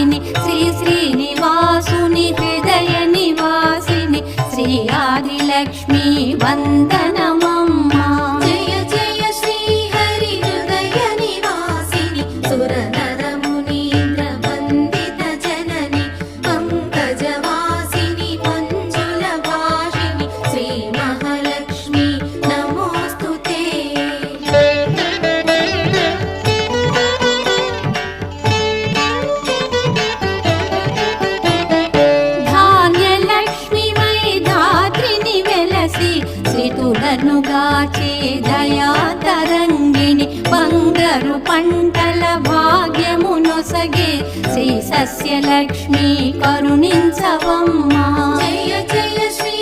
హాసిని శ్రీ శ్రీనివాసుని హృదయ నివాసిని శ్రీ ఆదిలక్ష్మి వందనమమ్మా. జయ జయ శ్రీ హరి హృదయ నివాసిని సురనర మునీంద్ర వందిత జనని పంకజవాసిని మంజుల భాషిని శ్రీ మహాలక్ష్మి నమోస్తుతే. ధాన్యలక్ష్మిమై ధాత్రిని వెలసి శ్రీతులను గాచే దయా తరంగిణి బంగారు పంటల భాగ్యమునొసగే శ్రీ సస్యలక్ష్మి కరుణించవమ్మా. జయ జయ శ్రీ